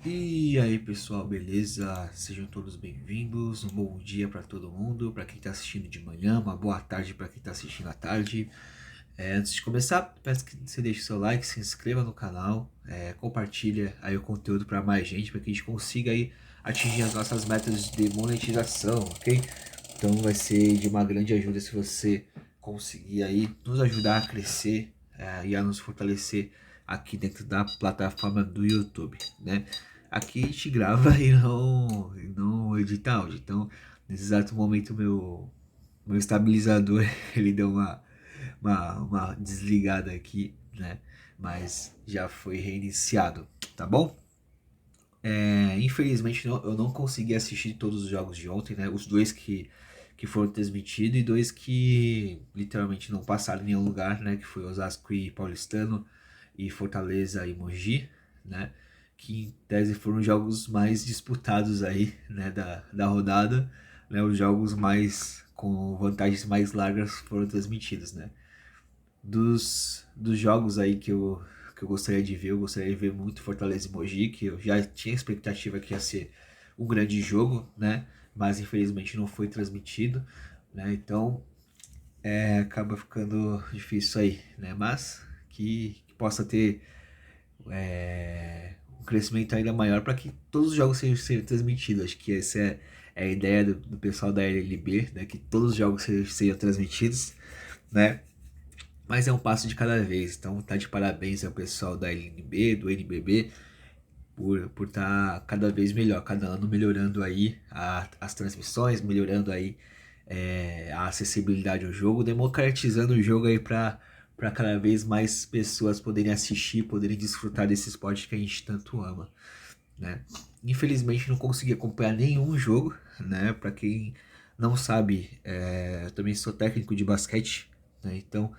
E aí pessoal, beleza? Sejam todos bem-vindos. Um bom dia para todo mundo, para quem está assistindo de manhã, uma boa tarde para quem está assistindo à tarde. Antes de começar, peço que você deixe seu like, se inscreva no canal, compartilha aí o conteúdo para mais gente, para que a gente consiga aí atingir as nossas metas de monetização, ok? Então vai ser de uma grande ajuda se você conseguir aí nos ajudar a crescer e a nos fortalecer aqui dentro da plataforma do YouTube, né? Aqui a gente grava e não edita áudio. Então, nesse exato momento, meu estabilizador ele deu uma desligada aqui, né? Mas já foi reiniciado, tá bom? Infelizmente eu não consegui assistir todos os jogos de ontem, né? Os dois que foram transmitidos e dois que literalmente não passaram em nenhum lugar, né? Que foi Osasco e Paulistano e Fortaleza e Mogi, né? Que em tese foram os jogos mais disputados aí, né? Da rodada, né? Os jogos mais com vantagens mais largas foram transmitidos, né? Dos jogos aí que eu gostaria de ver, eu gostaria de ver muito Fortaleza e Mogi, que eu já tinha expectativa que ia ser um grande jogo, né? Mas infelizmente não foi transmitido, né? Então acaba ficando difícil aí, né? Mas que possa ter um crescimento ainda maior para que todos os jogos sejam transmitidos. Acho que essa é a ideia do pessoal da LLB, né? Que todos os jogos sejam transmitidos, né? Mas é um passo de cada vez. Então tá de parabéns ao pessoal da LNB, do NBB, por estar cada vez melhor, cada ano melhorando aí as transmissões, melhorando aí a acessibilidade ao jogo, democratizando o jogo aí para cada vez mais pessoas poderem assistir, poderem desfrutar desse esporte que a gente tanto ama, né? Infelizmente não consegui acompanhar nenhum jogo, né? Para quem não sabe, eu também sou técnico de basquete, né? Então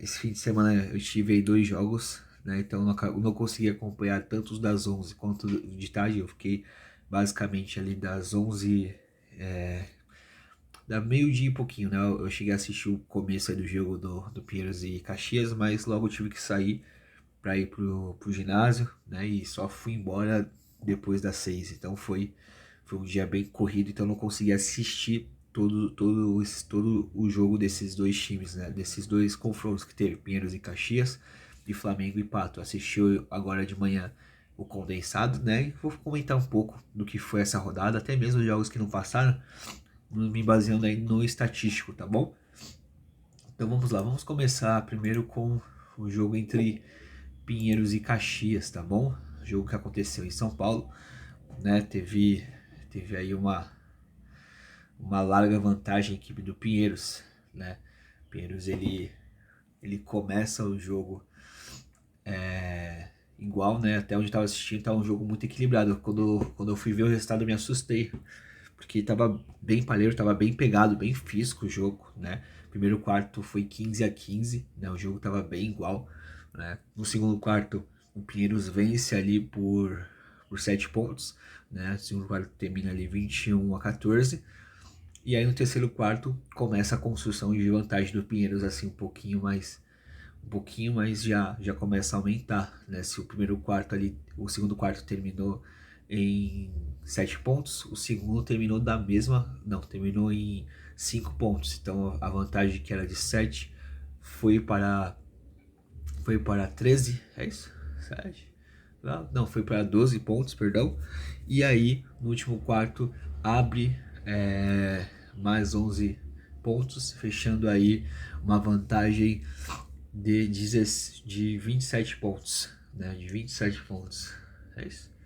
esse fim de semana eu tive aí dois jogos, né? Então eu não consegui acompanhar tanto os das 11 quanto de tarde. Eu fiquei basicamente ali das 11, da meio-dia e pouquinho, né? Eu cheguei a assistir o começo aí do jogo do Pinheiros e Caxias, mas logo eu tive que sair para ir pro ginásio, né? E só fui embora depois das 6. Então foi um dia bem corrido, então eu não consegui assistir todo o jogo desses dois times, né? Desses dois confrontos que teve, Pinheiros e Caxias, e Flamengo e Pato. Assisti agora de manhã o condensado, né? E vou comentar um pouco do que foi essa rodada, até mesmo os jogos que não passaram, me baseando aí no estatístico, tá bom? Então vamos lá, vamos começar primeiro com o jogo entre Pinheiros e Caxias, tá bom? O jogo que aconteceu em São Paulo, né? Teve aí uma larga vantagem a equipe do Pinheiros, né? Pinheiros ele começa o jogo igual, né? Até onde estava assistindo, tá um jogo muito equilibrado. Quando eu fui ver o resultado, eu me assustei, porque tava bem palheiro, tava bem pegado, bem físico o jogo, né? Primeiro quarto foi 15-15, né? O jogo tava bem igual, né? No segundo quarto, o Pinheiros vence ali por 7 pontos, né? O segundo quarto termina ali 21-14. E aí no terceiro quarto começa a construção de vantagem do Pinheiros, assim, um pouquinho mais já começa a aumentar, né? Se o primeiro quarto ali, o segundo quarto terminou em 7 pontos, o segundo terminou da mesma, não, terminou em 5 pontos. Então a vantagem que era de 7 foi para 13, é isso? 7? Não, foi para 12 pontos, perdão. E aí, no último quarto, abre mais 11 pontos, fechando aí uma vantagem de 27 pontos, né? De 27 pontos. É isso.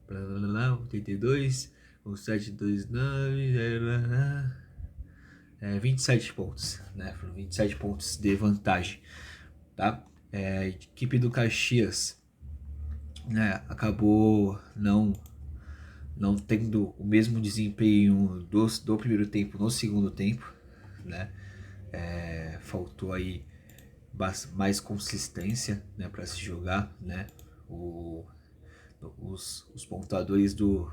82, 1729, 27 pontos, né? Foram 27 pontos de vantagem, tá? A equipe do Caxias, né, acabou não tendo o mesmo desempenho do primeiro tempo no segundo tempo, né? Faltou aí mais consistência, né, para se jogar, né? O, os pontuadores do,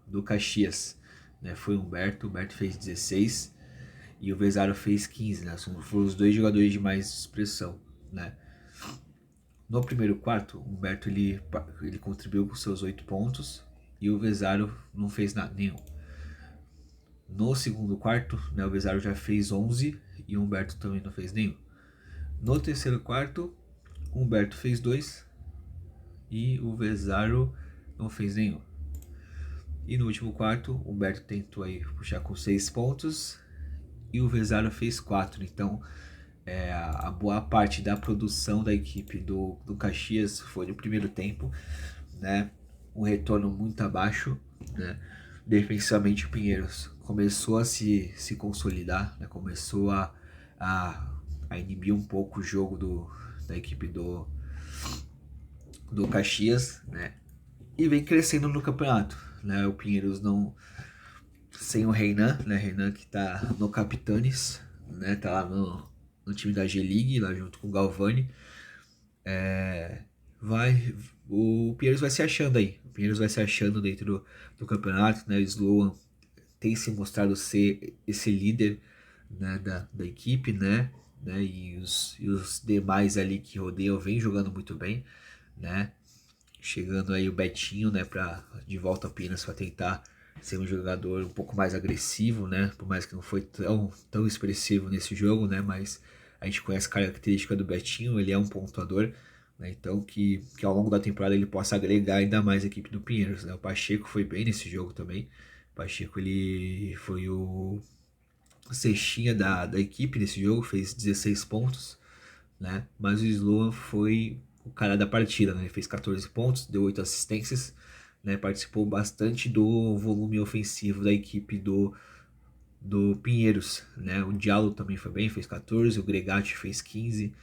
do Caxias, né? Foi o Humberto fez 16 e o Vezaro fez 15, né? Foram os dois jogadores de mais expressão, né? No primeiro quarto, o Humberto ele contribuiu com seus 8 pontos e o Vezaro não fez nada, nenhum. No segundo quarto, né, o Vezaro já fez 11 e o Humberto também não fez nenhum. No terceiro quarto, o Humberto fez 2 e o Vezaro não fez nenhum. E no último quarto, o Humberto tentou aí puxar com 6 pontos e o Vezaro fez 4. Então, a boa parte da produção da equipe do Caxias foi no primeiro tempo, né? Um retorno muito abaixo, né? Defensivamente o Pinheiros começou a se consolidar, né? Começou a inibir um pouco o jogo da equipe do Caxias, né? E vem crescendo no campeonato, né? O Pinheiros não sem o Reinan, né? Reinan que tá no Capitanes, né? Tá lá no time da G-League, lá junto com o Galvani. O Pinheiros vai se achando aí. O Pinheiros vai se achando dentro do campeonato, né? O Sloan tem se mostrado ser esse líder, né, da equipe, né? E os demais ali que rodeiam vem jogando muito bem, né? Chegando aí o Betinho, né, de volta ao Pinas para tentar ser um jogador um pouco mais agressivo, né? Por mais que não foi tão expressivo nesse jogo, né? Mas a gente conhece a característica do Betinho, ele é um pontuador, né? Então que ao longo da temporada ele possa agregar ainda mais a equipe do Pinheiros, né? O Pacheco foi bem nesse jogo também. O Pacheco ele foi o cestinha da equipe nesse jogo, fez 16 pontos, né? Mas o Sloan foi o cara da partida, né? Ele fez 14 pontos, deu 8 assistências, né? Participou bastante do volume ofensivo da equipe do Pinheiros, né? O Diallo também foi bem, fez 14, o Gregatti fez 15,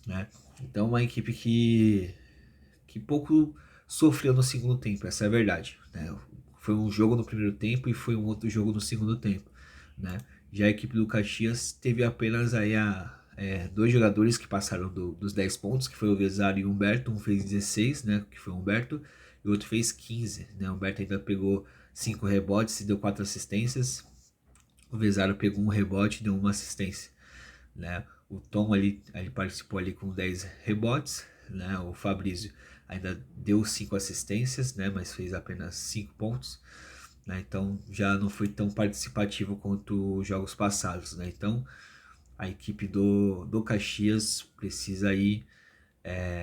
né? Então uma equipe que pouco sofreu no segundo tempo, essa é a verdade, né? Foi um jogo no primeiro tempo e foi um outro jogo no segundo tempo, né? Já a equipe do Caxias teve apenas aí dois jogadores que passaram dos 10 pontos, que foi o Vezaro e o Humberto. Um fez 16, né, que foi o Humberto, e o outro fez 15, né? O Humberto ainda pegou 5 rebotes e deu 4 assistências. O Vezaro pegou um rebote e deu uma assistência, né? O Tom ali participou ali com 10 rebotes, né? O Fabrício ainda deu 5 assistências, né? Mas fez apenas 5 pontos, né? Então já não foi tão participativo quanto os jogos passados, né? Então a equipe do Caxias precisa aí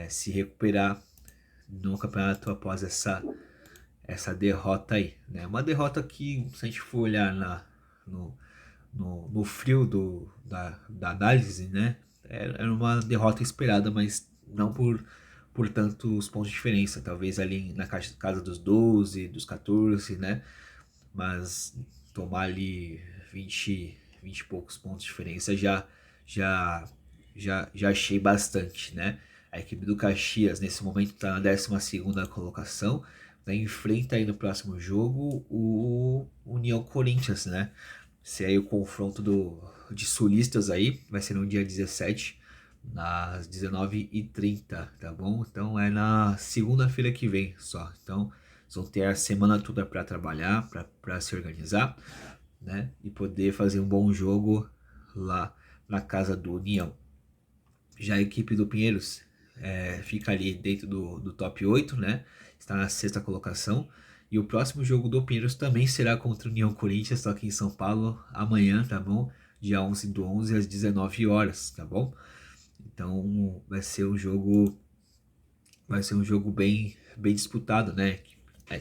se recuperar no campeonato após essa derrota aí, né? Uma derrota que, se a gente for olhar no, no frio da análise, né? Era uma derrota esperada, mas não por tantos pontos de diferença. Talvez ali na casa dos 12, dos 14, né? Mas tomar ali 20 e poucos pontos de diferença já, já achei bastante, né? A equipe do Caxias nesse momento está na 12ª colocação, né? Enfrenta aí no próximo jogo o União Corinthians, né? Se aí o confronto de sulistas aí vai ser no dia 17, às 19h30, tá bom? Então é na segunda-feira que vem só. Então eles vão ter a semana toda para trabalhar, para se organizar, né? E poder fazer um bom jogo lá na casa do União. Já a equipe do Pinheiros fica ali dentro do top 8, né? Está na 6ª colocação. E o próximo jogo do Pinheiros também será contra o União Corinthians, só aqui em São Paulo, amanhã, tá bom? Dia 11/11 às 19 horas, tá bom? Então vai ser um jogo bem disputado, né?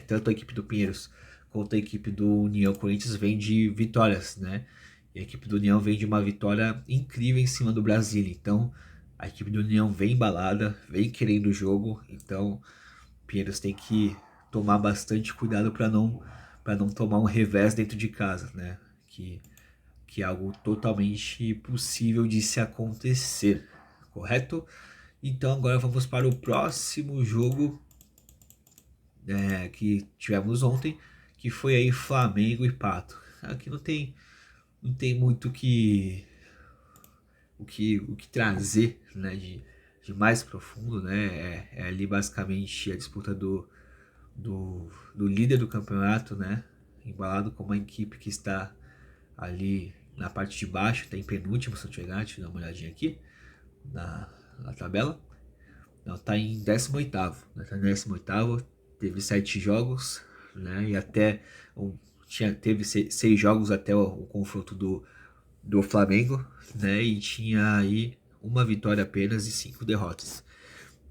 Tanto a equipe do Pinheiros quanto a equipe do União Corinthians vem de vitórias, né? E a equipe do União vem de uma vitória incrível em cima do Brasília. Então, a equipe do União vem embalada, vem querendo o jogo. Então, o Pinheiros tem que tomar bastante cuidado para não tomar um revés dentro de casa, né? Que é algo totalmente possível de se acontecer, correto? Então agora vamos para o próximo jogo que tivemos ontem, que foi aí Flamengo e Pato. Aqui não tem muito o que trazer, né, de mais profundo, né? É ali basicamente a disputa do líder do campeonato, né? Embalado com uma equipe que está ali na parte de baixo, está em penúltimo, se eu não tiver, deixa eu dar uma olhadinha aqui na tabela. Não, tá em 18º, né? Tá em 18º, teve 7 jogos, né? E até teve 6 jogos até o confronto do Flamengo, né? E tinha aí uma vitória apenas e 5 derrotas.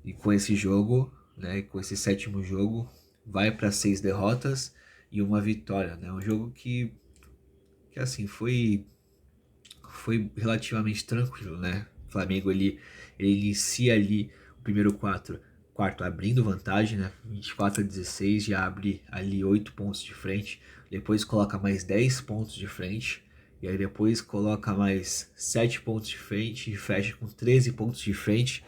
E com esse jogo, né? Com esse 7º jogo, vai para 6 derrotas e uma vitória, né? Um jogo que assim foi relativamente tranquilo, né? O Flamengo ele inicia ali o primeiro quarto abrindo vantagem, né? 24-16, já abre ali 8 pontos de frente, depois coloca mais 10 pontos de frente, e aí depois coloca mais 7 pontos de frente e fecha com 13 pontos de frente,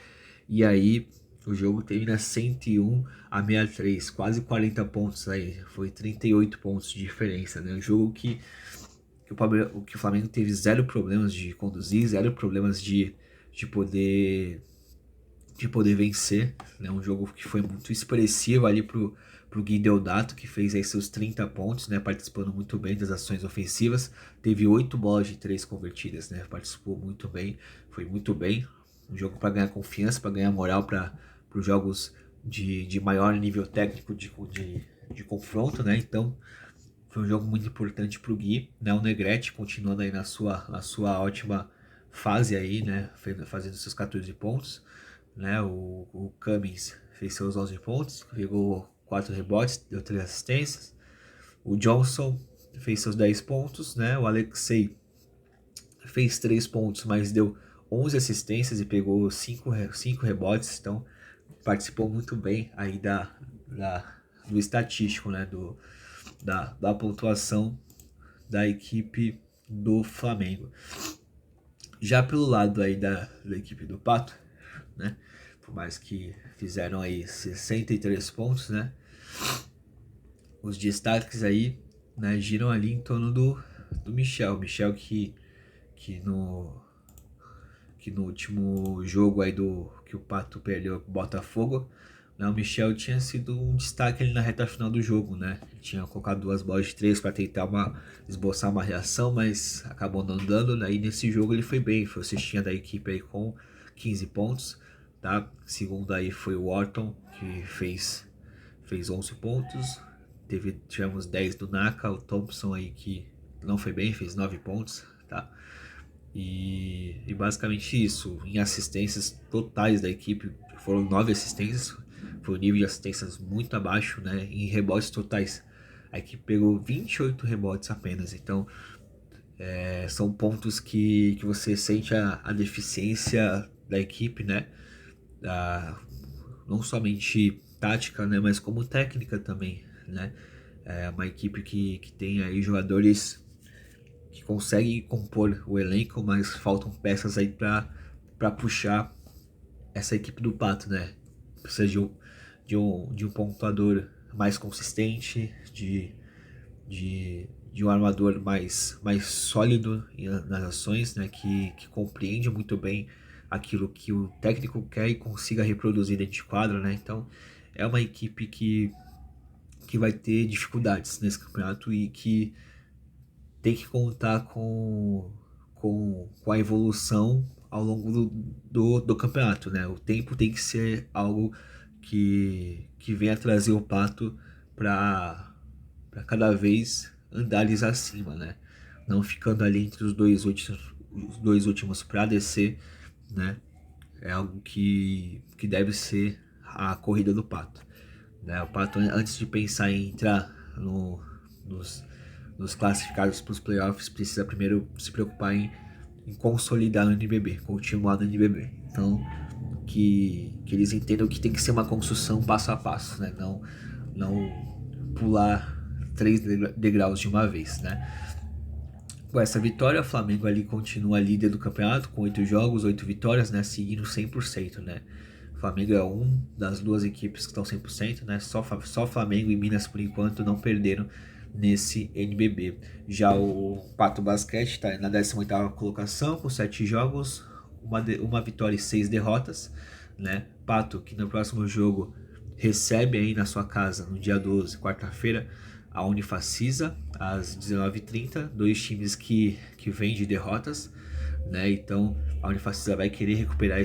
e aí o jogo termina 101-63, quase 40 pontos aí, foi 38 pontos de diferença, né? Um jogo que o Flamengo teve zero problemas de conduzir, zero problemas de poder vencer, né? Um jogo que foi muito expressivo ali pro Gui Deodato, que fez aí seus 30 pontos, né? Participando muito bem das ações ofensivas, teve 8 bolas de 3 convertidas, né? Participou muito bem, foi muito bem. Um jogo para ganhar confiança, para ganhar moral para os jogos de maior nível técnico de confronto, né? Então foi um jogo muito importante para o Gui, né? O Negrete continuando aí na sua ótima fase aí, né? Fazendo seus 14 pontos, né? O Cummings fez seus 11 pontos, pegou 4 rebotes, deu 3 assistências. O Johnson fez seus 10 pontos, né? O Alexei fez 3 pontos, mas deu 11 assistências e pegou 5 rebotes, então participou muito bem aí do estatístico, né? Da pontuação da equipe do Flamengo. Já pelo lado aí da equipe do Pato, né? Por mais que fizeram aí 63 pontos, né? Os destaques aí, né, giram ali em torno do Michel. Michel que no último jogo aí que o Pato perdeu pro Botafogo, né, o Michel tinha sido um destaque ali na reta final do jogo, né? Ele tinha colocado 2 bolas de 3 para tentar esboçar uma reação, mas acabou não dando. Daí nesse jogo ele foi bem, foi o cestinha da equipe aí com 15 pontos, tá? Segundo aí foi o Orton, que fez 11 pontos. Tivemos 10 do Naka, o Thompson aí que não foi bem, fez 9 pontos, tá? E basicamente isso. Em assistências totais da equipe foram 9 assistências, foi um nível de assistências muito abaixo, né? Em rebotes totais a equipe pegou 28 rebotes apenas, então são pontos que você sente a deficiência da equipe, né? Não somente tática, né? Mas como técnica também, né? É uma equipe que tem aí jogadores que conseguem compor o elenco, mas faltam peças aí para puxar essa equipe do Pato, né? Precisa de um pontuador mais consistente, de um armador mais sólido nas ações, né? Que compreende muito bem aquilo que o técnico quer e consiga reproduzir dentro de quadro, né? Então é uma equipe que vai ter dificuldades nesse campeonato e que tem que contar com a evolução ao longo do campeonato, né? O tempo tem que ser algo que venha trazer o Pato para cada vez andares acima, né? Não ficando ali entre os dois últimos para descer, né? É algo que deve ser a corrida do Pato, né? O Pato, antes de pensar em entrar nos nos classificados para os playoffs, precisa primeiro se preocupar em consolidar no NBB, continuar no NBB. Então, que eles entendam que tem que ser uma construção passo a passo, né? Não pular 3 degraus de uma vez, né? Com essa vitória, o Flamengo ali continua líder do campeonato com 8 jogos, 8 vitórias, né? Seguindo 100%, né? O Flamengo é um das duas equipes que estão 100%, né? Só Flamengo e Minas, por enquanto, não perderam nesse NBB. Já o Pato Basquete está na 18ª colocação com 7 jogos, uma vitória e 6 derrotas, né? Pato, que no próximo jogo recebe aí na sua casa, no dia 12, quarta-feira, a Unifacisa, às 19h30, dois times que vêm de derrotas, né? Então a Unifacisa vai querer recuperar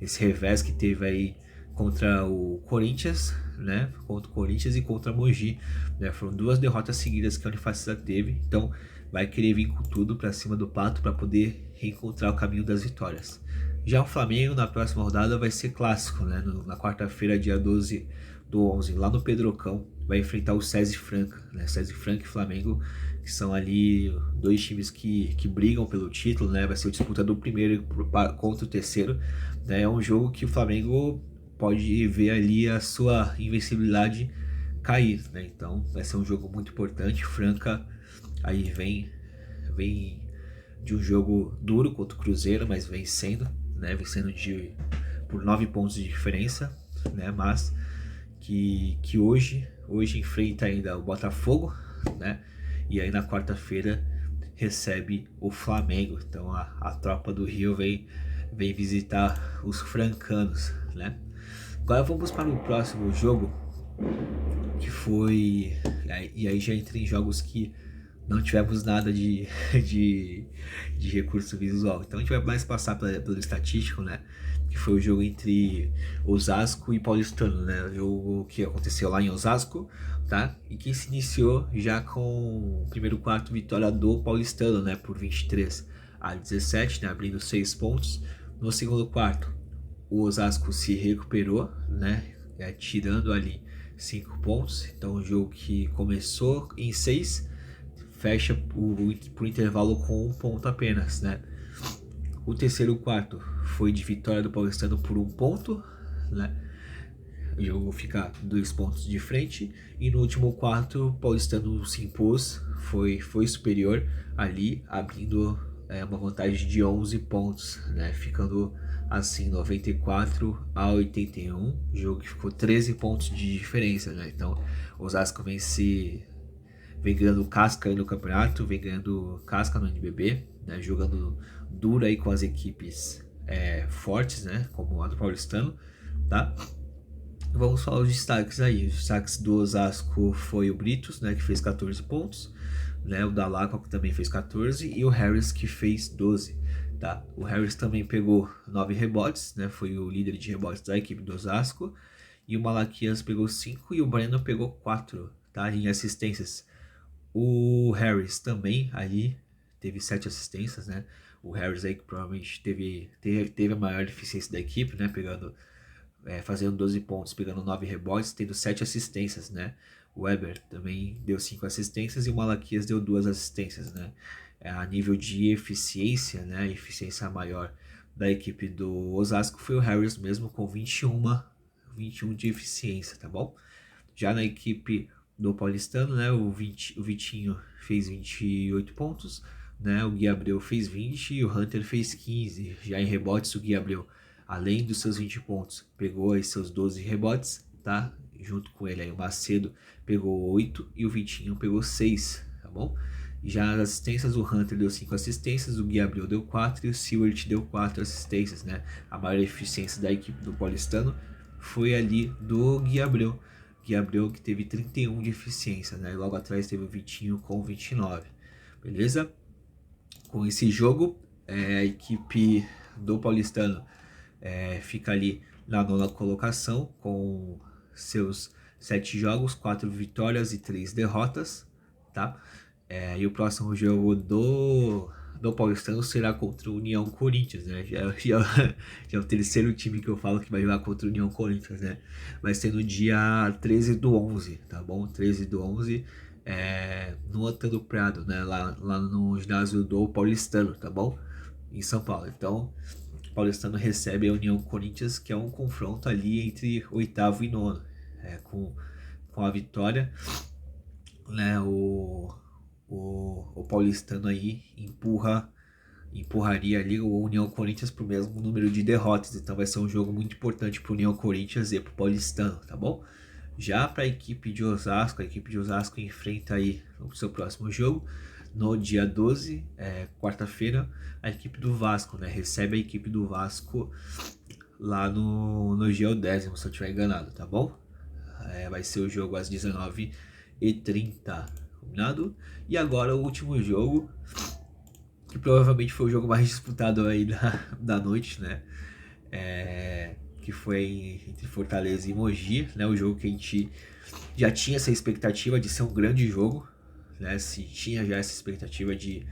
esse revés que teve aí contra o Corinthians, né? Contra o Corinthians e contra o Mogi, né? Foram 2 derrotas seguidas que a Unifacisa teve, então vai querer vir com tudo para cima do Pato para poder reencontrar o caminho das vitórias. Já o Flamengo na próxima rodada vai ser clássico, né? Na quarta-feira, dia 12/11, lá no Pedrocão, vai enfrentar o SESI Franca, né? SESI Franca e Flamengo, que são ali 2 times que brigam pelo título, né? Vai ser o disputa do primeiro contra o terceiro, né? É um jogo que o Flamengo pode ver ali a sua invencibilidade cair, né? Então vai ser um jogo muito importante. Franca aí vem de um jogo duro contra o Cruzeiro, mas vencendo, né? Vencendo por 9 pontos de diferença, né? Mas que hoje enfrenta ainda o Botafogo, né? E aí na quarta-feira recebe o Flamengo. Então a tropa do Rio vem visitar os francanos, né? Agora vamos para o próximo jogo, que foi... E aí já entra em jogos que não tivemos nada de recurso visual. Então a gente vai mais passar pelo estatístico, né? Que foi o jogo entre Osasco e Paulistano, né? O jogo que aconteceu lá em Osasco, tá? E que se iniciou já com o primeiro quarto vitória do Paulistano, né? Por 23-17, né? Abrindo 6 pontos. No segundo quarto, o Osasco se recuperou, né? Tirando ali 5 pontos. Então o jogo que começou em 6 fecha por intervalo com 1 ponto apenas, né? O terceiro quarto foi de vitória do Paulistano por 1 ponto, né? O jogo fica 2 pontos de frente. E no último quarto, o Paulistano se impôs, foi superior ali, abrindo uma vantagem de 11 pontos, né? Ficando assim 94-81, jogo que ficou 13 pontos de diferença, né? Então o Osasco vem ganhando casca aí no campeonato, vem ganhando casca no NBB, né? Jogando duro aí com as equipes fortes, né? Como a do Paulistano, tá? Vamos falar os destaques aí. Os destaques do Osasco foi o Britos, né? Que fez 14 pontos, né? O Dalacqua que também fez 14 e o Harris que fez 12. Tá? O Harris também pegou 9 rebotes, né? Foi o líder de rebotes da equipe do Osasco. E o Malaquias pegou 5 e o Breno pegou 4, tá? Em assistências. O Harris também ali teve 7 assistências, né? O Harris aí que provavelmente teve a maior eficiência da equipe, né? Fazendo 12 pontos, pegando 9 rebotes, tendo 7 assistências, né? O Weber também deu 5 assistências e o Malaquias deu 2 assistências, né? A nível de eficiência, né? A eficiência maior da equipe do Osasco foi o Harris mesmo com 21 de eficiência, tá bom? Já na equipe do Paulistano, né? O Vitinho fez 28 pontos, né? O Gui Abreu fez 20 e o Hunter fez 15. Já em rebotes, o Gui Abreu, além dos seus 20 pontos, pegou aí seus 12 rebotes, tá? Junto com ele aí o Macedo pegou 8 e o Vitinho pegou 6, tá bom? Já as assistências, o Hunter deu 5 assistências, o Gui Abreu deu 4 e o Seward deu 4 assistências, né? A maior eficiência da equipe do Paulistano foi ali do Gui Abreu. Gui Abreu que teve 31 de eficiência, né? E logo atrás teve o Vitinho com 29, beleza? Com esse jogo, a equipe do Paulistano fica ali na 9ª colocação com seus 7 jogos, 4 vitórias e 3 derrotas, tá? E o próximo jogo do Paulistano será contra o União Corinthians, né? Já é o terceiro time que eu falo que vai jogar contra o União Corinthians, né? Vai ser no dia 13/11, tá bom? 13/11, no Antônio Prado, né? Lá no ginásio do Paulistano, tá bom? Em São Paulo. Então, o Paulistano recebe a União Corinthians, que é um confronto ali entre 8º e 9º. Com a vitória, né? O Paulistano aí empurraria ali o União Corinthians para o mesmo número de derrotas. Então vai ser um jogo muito importante para o União Corinthians e para o Paulistano, tá bom? Já para a equipe de Osasco, enfrenta aí o seu próximo jogo no dia 12, quarta-feira, a equipe do Vasco, né? Recebe a equipe do Vasco lá no Geodésimo, se eu estiver enganado, tá bom? Vai ser o jogo às 19h30, combinado? E agora o último jogo, que provavelmente foi o jogo mais disputado aí da noite, né? que foi entre Fortaleza e Mogi, né? O jogo que a gente já tinha essa expectativa de ser um grande jogo, né? Se tinha já essa expectativa de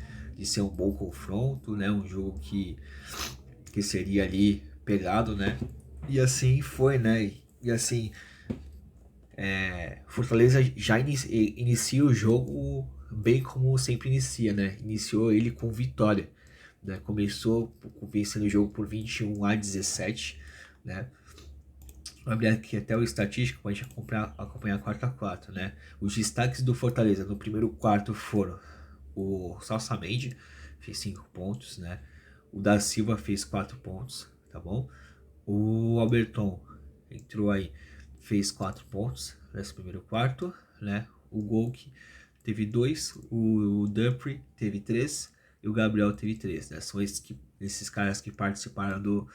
ser um bom confronto, né? Um jogo que seria ali pegado, né? E assim foi, né? E assim, Fortaleza já inicia o jogo bem como sempre inicia, né? Iniciou ele com vitória, né? Começou vencendo o jogo por 21-17, né? Vou abrir aqui até o estatístico para a gente acompanhar 4x4, né? Os destaques do Fortaleza no primeiro quarto foram o Salsamende, fez 5 pontos, né? O da Silva fez 4 pontos, tá bom? O Alberton entrou aí, fez 4 pontos nesse primeiro quarto, né? O Golk teve 2, o Dupri teve 3 e o Gabriel teve 3, né? São esses caras que participaram do,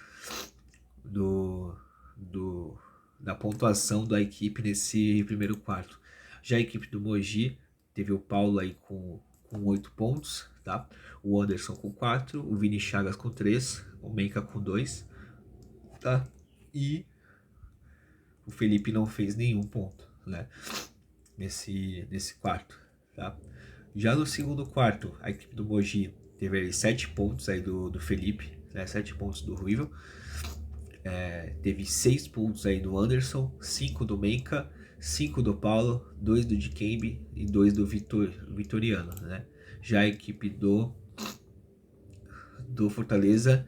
do, da pontuação da equipe nesse primeiro quarto. Já a equipe do Mogi teve o Paulo aí com 8 pontos, tá? O Anderson com 4, o Vini Chagas com 3, o Menka com 2, tá? E o Felipe não fez nenhum ponto, né? Nesse quarto, tá? Já no segundo quarto, a equipe do Mogi teve aí 7 pontos aí do Felipe, né? 7 pontos do Ruivo. Teve 6 pontos aí do Anderson, 5 do Menka, 5 do Paulo, 2 do Dikembe e 2 do Vitoriano, né? Já a equipe do Fortaleza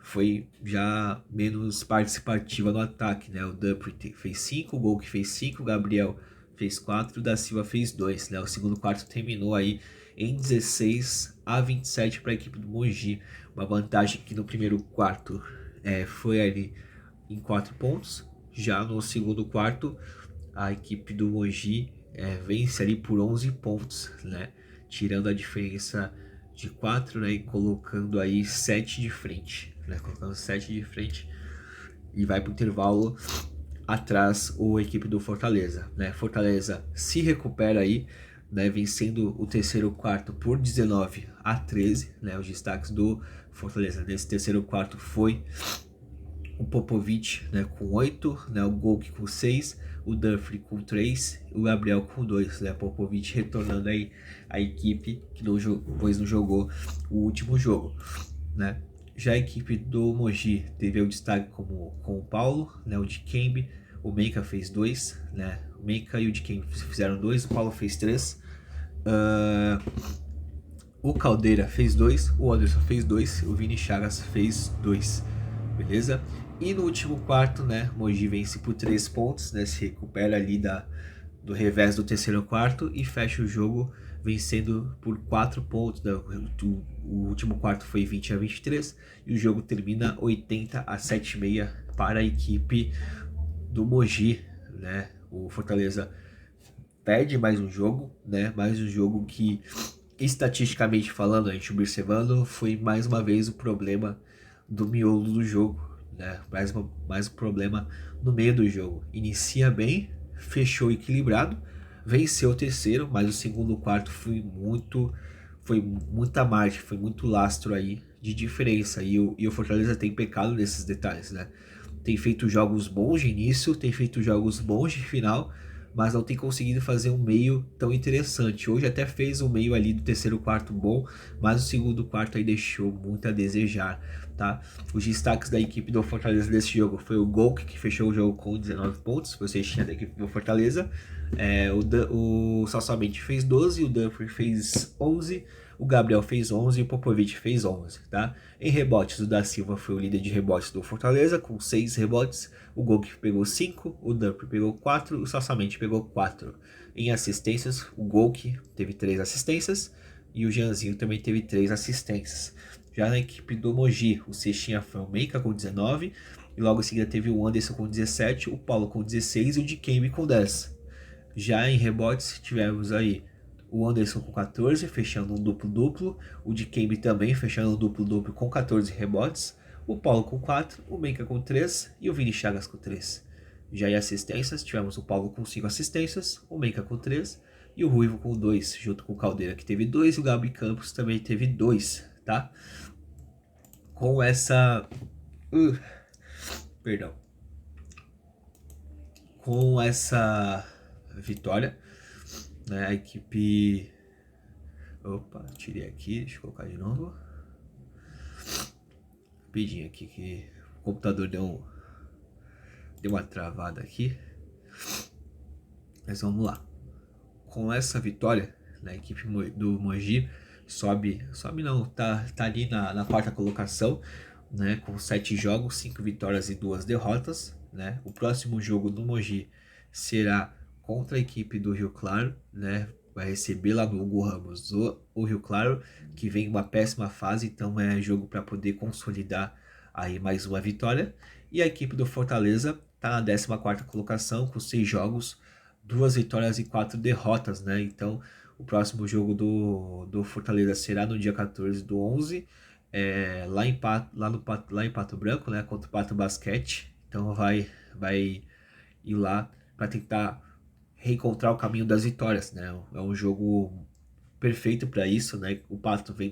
foi já menos participativa no ataque, né? O Dupri fez 5, o Gol que fez 5, o Gabriel fez 4, o da Silva fez 2, né? O segundo quarto terminou aí em 16-27 para a equipe do Mogi, uma vantagem que no primeiro quarto foi ali em 4 pontos. Já no segundo quarto, a equipe do Mogi vence ali por 11 pontos, né? Tirando a diferença de 4, né? E colocando aí 7 de frente, né? Colocando 7 de frente e vai para o intervalo atrás a equipe do Fortaleza, né? Fortaleza se recupera aí, né? Vencendo o terceiro quarto por 19-13, né? Os destaques do Fortaleza nesse terceiro quarto foi o Popovic, né, com 8, né, o Golk com 6, o Duffy com 3, o Gabriel com 2, né, Popovic retornando aí a equipe que depois não jogou o último jogo, né. Já a equipe do Mogi teve o destaque com o Paulo, né, o Dikembe, o Menka fez 2, né, o Menka e o Dikembe fizeram 2, o Paulo fez 3, o Caldeira fez 2, o Anderson fez 2, o Vini Chagas fez 2, beleza? E no último quarto, né, Mogi vence por 3 pontos, né, se recupera ali do revés do terceiro quarto e fecha o jogo vencendo por 4 pontos. Né? O último quarto foi 20-23 e o jogo termina 80-76 para a equipe do Mogi, né? O Fortaleza perde mais um jogo, né? Mais um jogo que, estatisticamente falando, a gente observando, foi mais uma vez o problema do miolo do jogo, né? Mais um problema no meio do jogo. Inicia bem, fechou equilibrado, venceu o terceiro, mas o segundo e o quarto foi muita margem, foi muito lastro aí de diferença. E o Fortaleza tem pecado nesses detalhes, né? Tem feito jogos bons de início, tem feito jogos bons de final, mas não tem conseguido fazer um meio tão interessante. Hoje até fez um meio ali do terceiro quarto bom, mas o segundo quarto aí deixou muito a desejar, tá? Os destaques da equipe do Fortaleza desse jogo foi o Golk, que fechou o jogo com 19 pontos, vocês tinham da equipe do Fortaleza. O Salsamente fez 12, o Dunford fez 11, o Gabriel fez 11 e o Popovic fez 11, tá? Em rebotes, o da Silva foi o líder de rebotes do Fortaleza, com 6 rebotes. O Golk pegou 5, o Dunford pegou 4, o Salsamente pegou 4. Em assistências, o Golk teve 3 assistências e o Jeanzinho também teve 3 assistências. Já na equipe do Mogi, o cestinha foi o Menka com 19, e logo em seguida teve o Anderson com 17, o Paulo com 16 e o Dikembe com 10. Já em rebotes, tivemos aí o Anderson com 14, fechando um duplo-duplo. O Dikembe também fechando um duplo-duplo com 14 rebotes. O Paulo com 4, o Menka com 3 e o Vini Chagas com 3. Já em assistências, tivemos o Paulo com 5 assistências, o Menka com 3 e o Ruivo com 2, junto com o Caldeira que teve 2 e o Gabi Campos também teve 2, tá? Com essa... Perdão. com essa vitória, né, a equipe... Opa, tirei aqui, deixa eu colocar de novo. Rapidinho aqui que o computador deu uma travada aqui. Mas vamos lá. Com essa vitória, né, a equipe do Mogi sobe não, tá ali na quarta colocação, né, com 7 jogos, 5 vitórias e 2 derrotas, né. O próximo jogo do Mogi será contra a equipe do Rio Claro, né, vai receber lá no Hugo Ramos o Rio Claro, que vem em uma péssima fase, então é jogo para poder consolidar aí mais uma vitória. E a equipe do Fortaleza está na 14ª colocação com 6 jogos, 2 vitórias e 4 derrotas, né? Então o próximo jogo do Fortaleza será no dia 14 do 11, lá em Pato Branco, né? Contra o Pato Basquete. Então vai ir lá para tentar reencontrar o caminho das vitórias, né? É um jogo perfeito para isso, né? O Pato vem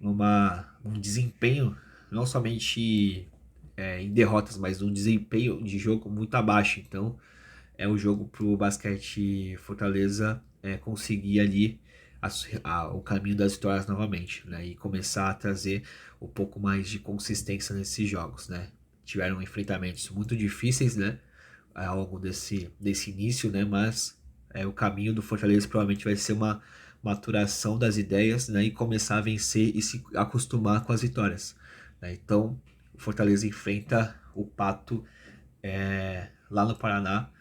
um desempenho não somente em derrotas, mas um desempenho de jogo muito abaixo. Então é um jogo pro Basquete Fortaleza conseguir ali o caminho das vitórias novamente, né? E começar a trazer um pouco mais de consistência nesses jogos, né? Tiveram enfrentamentos muito difíceis, né? Ao longo desse início, né? Mas o caminho do Fortaleza provavelmente vai ser uma maturação das ideias, né? E começar a vencer e se acostumar com as vitórias, né? Então, o Fortaleza enfrenta o Pato lá no Paraná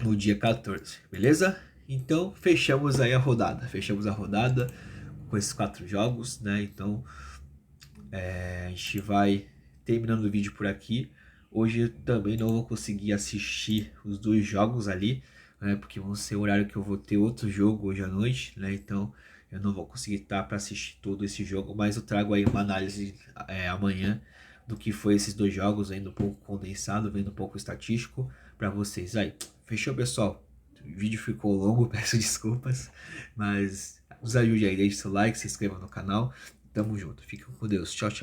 no dia 14, beleza? Então, fechamos aí a rodada. Fechamos a rodada com esses 4 jogos, né? Então, a gente vai terminando o vídeo por aqui. Hoje eu também não vou conseguir assistir os 2 jogos ali, né? Porque vão ser o horário que eu vou ter outro jogo hoje à noite, né? Então eu não vou conseguir estar para assistir todo esse jogo, mas eu trago aí uma análise amanhã do que foi esses 2 jogos, ainda um pouco condensado, vendo um pouco estatístico para vocês. Aí, fechou, pessoal? O vídeo ficou longo, peço desculpas, mas nos ajude aí, deixe seu like, se inscreva no canal. Tamo junto, fiquem com Deus, tchau, tchau.